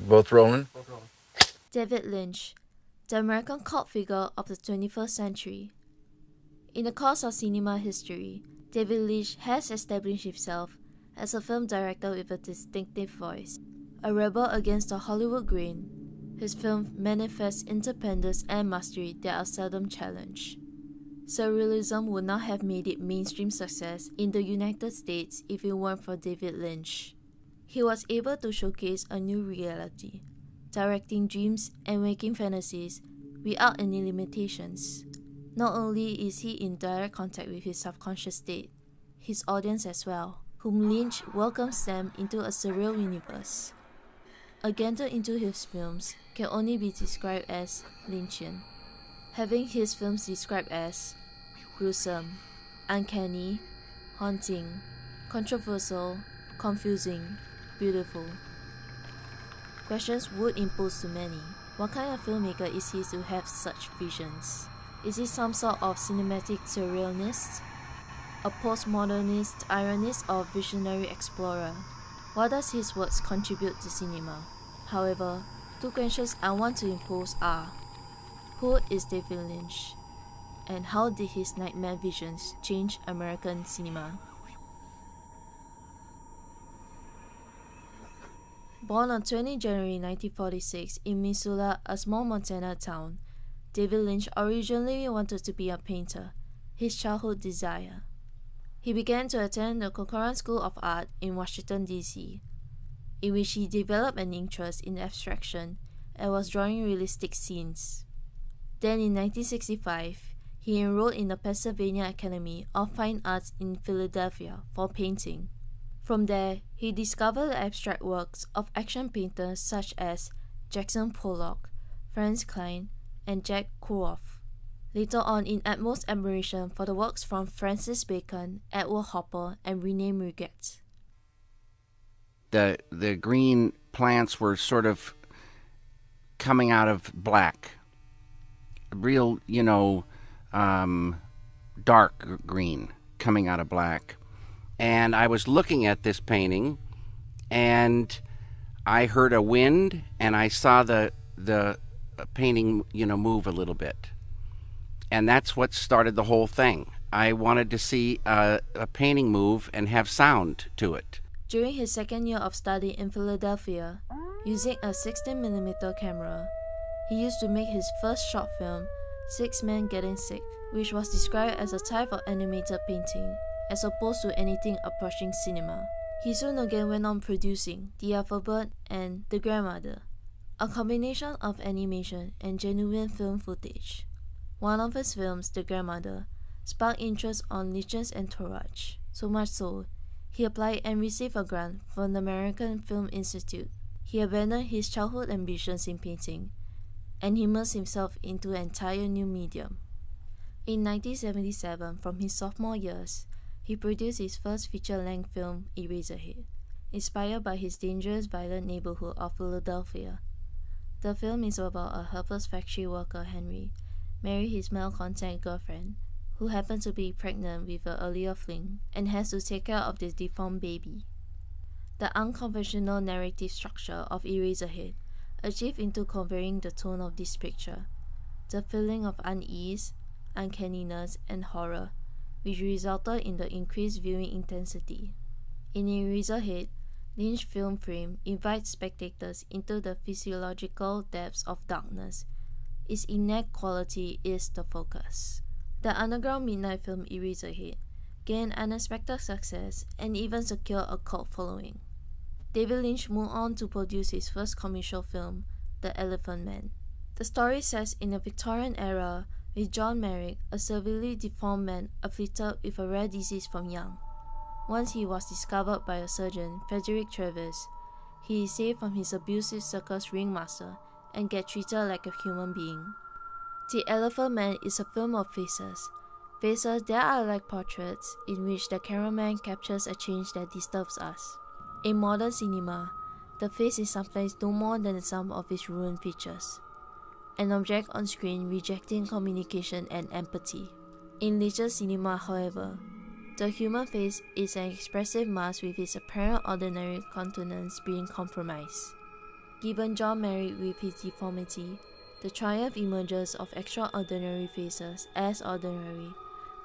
Both rolling? David Lynch, the American cult figure of the 21st century. In the course of cinema history, David Lynch has established himself as a film director with a distinctive voice. A rebel against the Hollywood grain, his films manifest independence and mastery that are seldom challenged. Surrealism would not have made it mainstream success in the United States if it weren't for David Lynch. He was able to showcase a new reality, directing dreams and making fantasies without any limitations. Not only is he in direct contact with his subconscious state, his audience as well, whom Lynch welcomes them into a surreal universe. A gander into his films can only be described as Lynchian, having his films described as gruesome, uncanny, haunting, controversial, confusing, beautiful. Questions would impose to many. What kind of filmmaker is he to have such visions? Is he some sort of cinematic surrealist? A postmodernist, ironist, or visionary explorer? What does his works contribute to cinema? However, two questions I want to impose are: who is David Lynch? And how did his nightmare visions change American cinema? Born on 20 January 1946 in Missoula, a small Montana town, David Lynch originally wanted to be a painter, his childhood desire. He began to attend the Corcoran School of Art in Washington, D.C., in which he developed an interest in abstraction and was drawing realistic scenes. Then in 1965, he enrolled in the Pennsylvania Academy of Fine Arts in Philadelphia for painting. From there, he discovered the abstract works of action painters such as Jackson Pollock, Franz Kline, and Jack Kerouac. Later on, in utmost admiration for the works from Francis Bacon, Edward Hopper, and Rene Magritte. The green plants were sort of coming out of black, real, dark green coming out of black. And I was looking at this painting, and I heard a wind, and I saw the painting, move a little bit. And that's what started the whole thing. I wanted to see a painting move and have sound to it. During his second year of study in Philadelphia, using a 16mm camera, he used to make his first short film, Six Men Getting Sick, which was described as a type of animated painting, as opposed to anything approaching cinema. He soon again went on producing The Alphabet and The Grandmother, a combination of animation and genuine film footage. One of his films, The Grandmother, sparked interest on Lynch's entourage, so much so, he applied and received a grant from the American Film Institute. He abandoned his childhood ambitions in painting and immersed himself into an entire new medium. In 1977, from his sophomore years, he produced his first feature-length film, Eraserhead, inspired by his dangerous, violent neighborhood of Philadelphia. The film is about a helpless factory worker, Henry, married his malcontent girlfriend, who happened to be pregnant with an earlier fling and has to take care of this deformed baby. The unconventional narrative structure of Eraserhead achieved into conveying the tone of this picture, the feeling of unease, uncanniness, and horror, which resulted in the increased viewing intensity. In Eraserhead, Lynch's film frame invites spectators into the physiological depths of darkness. Its innate quality is the focus. The underground midnight film Eraserhead gained unexpected success and even secured a cult following. David Lynch moved on to produce his first commercial film, The Elephant Man. The story sets in the Victorian era with John Merrick, a severely deformed man afflicted with a rare disease from young. Once he was discovered by a surgeon, Frederick Travis, he is saved from his abusive circus ringmaster and gets treated like a human being. The Elephant Man is a film of faces that are like portraits in which the cameraman captures a change that disturbs us. In modern cinema, the face is sometimes no more than the sum of its ruined features, an object on screen rejecting communication and empathy. In later cinema, however, the human face is an expressive mask with its apparent ordinary countenance being compromised. Given John married with his deformity, the triumph emerges of extraordinary faces as ordinary,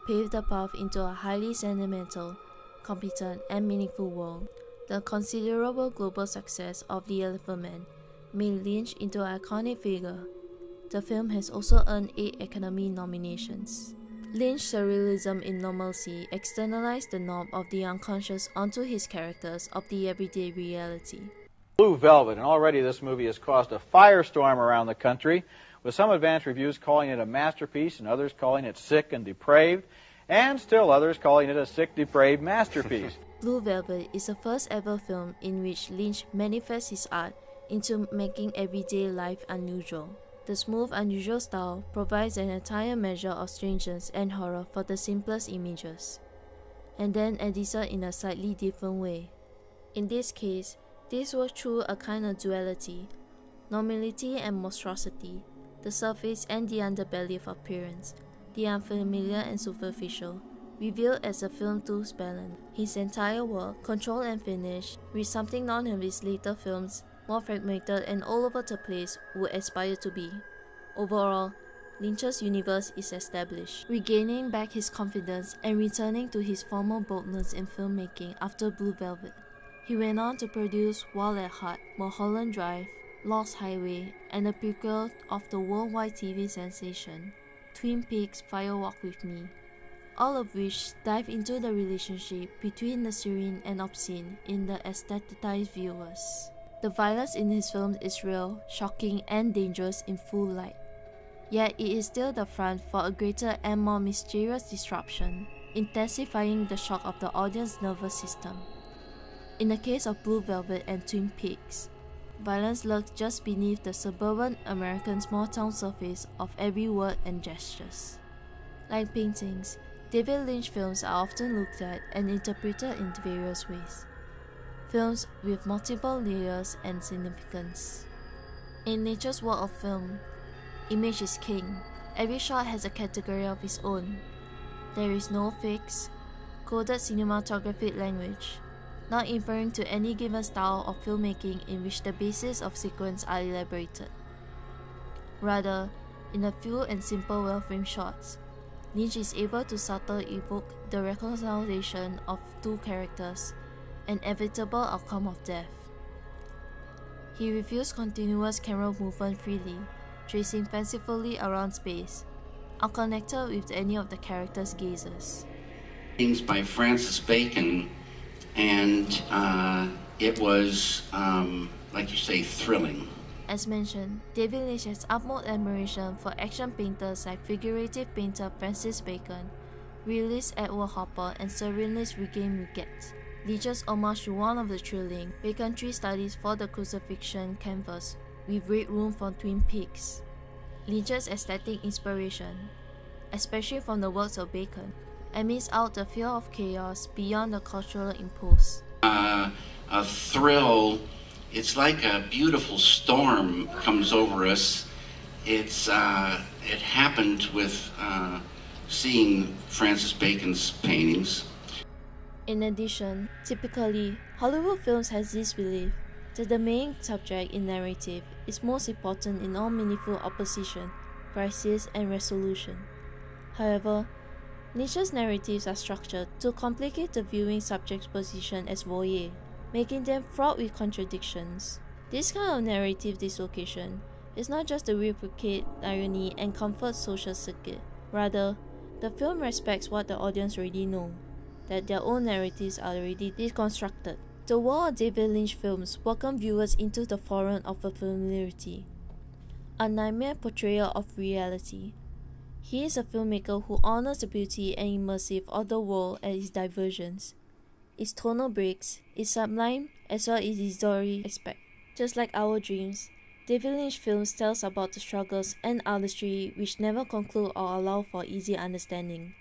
paved the path into a highly sentimental, competent, and meaningful world. The considerable global success of The Elephant Man made Lynch into an iconic figure. The film has also earned 8 Academy nominations. Lynch's surrealism in normalcy externalized the norm of the unconscious onto his characters of the everyday reality. Blue Velvet, and already this movie has caused a firestorm around the country, with some advanced reviews calling it a masterpiece and others calling it sick and depraved, and still others calling it a sick, depraved masterpiece. Blue Velvet is the first ever film in which Lynch manifests his art into making everyday life unusual. The smooth, unusual style provides an entire measure of strangeness and horror for the simplest images, and then edits it in a slightly different way. In this case, this was through a kind of duality, normality and monstrosity, the surface and the underbelly of appearance, the unfamiliar and superficial, revealed as the film tool's balance. His entire work, controlled and finished, with something none of his later films, more fragmented and all over the place, would aspire to be. Overall, Lynch's universe is established, regaining back his confidence and returning to his former boldness in filmmaking after Blue Velvet. He went on to produce Wild at Heart, Mulholland Drive, Lost Highway, and a prequel of the worldwide TV sensation, Twin Peaks: Fire Walk with Me, all of which dive into the relationship between the serene and obscene in the aestheticized viewers. The violence in his films is real, shocking, and dangerous in full light. Yet it is still the front for a greater and more mysterious disruption, intensifying the shock of the audience's nervous system. In the case of Blue Velvet and Twin Peaks, violence lurks just beneath the suburban American small-town surface of every word and gestures. Like paintings, David Lynch films are often looked at and interpreted in various ways. Films with multiple layers and significance. In nature's world of film, image is king. Every shot has a category of its own. There is no fixed, coded cinematographic language, not inferring to any given style of filmmaking in which the basis of sequence are elaborated. Rather, in a few and simple well-framed shots, Lynch is able to subtly evoke the reconciliation of two characters, an inevitable outcome of death. He reviews continuous camera movement freely, tracing fancifully around space, unconnected with any of the characters' gazes. Things by Francis Bacon, and it was, like you say, thrilling. As mentioned, David Lynch has utmost admiration for action painters like figurative painter Francis Bacon, realist Edward Hopper, and surrealist Regan Ricketts. Lynch's homage to one of the thrilling Bacon tree studies for the crucifixion canvas with Red Room from Twin Peaks. Lynch's aesthetic inspiration, especially from the works of Bacon, emits out the fear of chaos beyond the cultural impulse. A thrill, it's like a beautiful storm comes over us. It happened with seeing Francis Bacon's paintings. In addition, typically, Hollywood films has this belief that the main subject in narrative is most important in all meaningful opposition, crisis, and resolution. However, Lynch's narratives are structured to complicate the viewing subject's position as voyeur, making them fraught with contradictions. This kind of narrative dislocation is not just to replicate irony and comfort social circuit. Rather, the film respects what the audience already know, that their own narratives are already deconstructed. The world of David Lynch films welcome viewers into the forum of a familiarity, a nightmare portrayal of reality. He is a filmmaker who honors the beauty and immersive of the world and its diversions, its tonal breaks, its sublime as well as its dory aspect. Just like our dreams, David Lynch films tells about the struggles and artistry which never conclude or allow for easy understanding.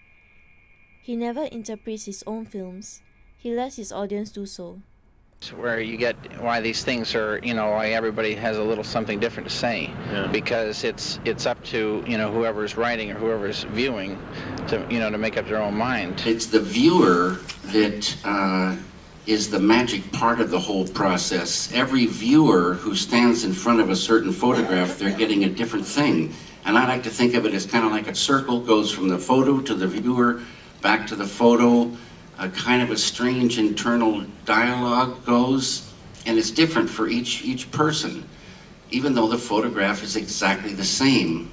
He never interprets his own films, he lets his audience do so. Where you get why these things are, why everybody has a little something different to say, because it's up to, whoever's writing or whoever's viewing to, to make up their own mind. It's the viewer that is the magic part of the whole process. Every viewer who stands in front of a certain photograph, they're getting a different thing. And I like to think of it as kind of like a circle goes from the photo to the viewer, back to the photo, a kind of a strange internal dialogue goes, and it's different for each person, even though the photograph is exactly the same.